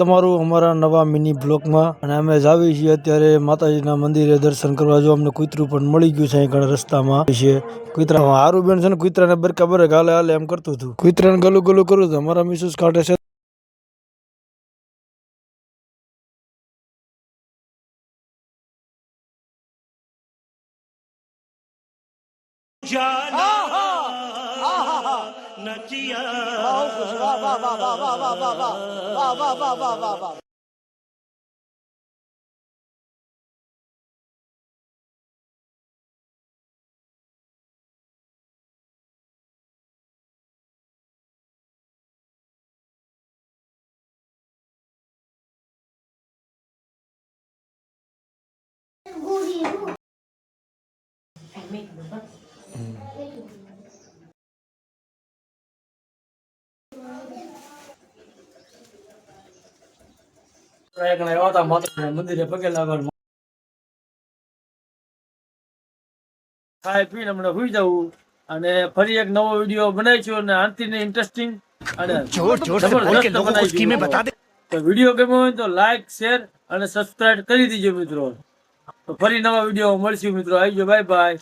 તમારું અમારા નવા મિની બ્લોકમાં અને અમે જાવી છીએ અત્યારે માતાજીના મંદિરે દર્શન કરવા. જો અમને કૂતરું પણ મળી ગયું છે અહીં ઘણા રસ્તામાં છે. કૂતરા હારું બેન છે ને કૂતરાને બરકા બરક હાલે હાલે એમ કરતું હતું. કૂતરાને ગલું ગલું કરું તો અમારા મિસુસ કાઢે છે. મંદિરે પગે લાગવાનું ખાઈ પીને હમણાં સુઈ જવું અને ફરી એક નવો વિડીયો બનાવીશું અને આનથી ઇન્ટરેસ્ટિંગ અને વિડીયો ગમ્યો હોય તો લાઈક શેર અને સબસ્ક્રાઇબ કરી દીજો મિત્રો. તો ફરી નવા વિડીયો મળશું મિત્રો. આવજો, બાય બાય.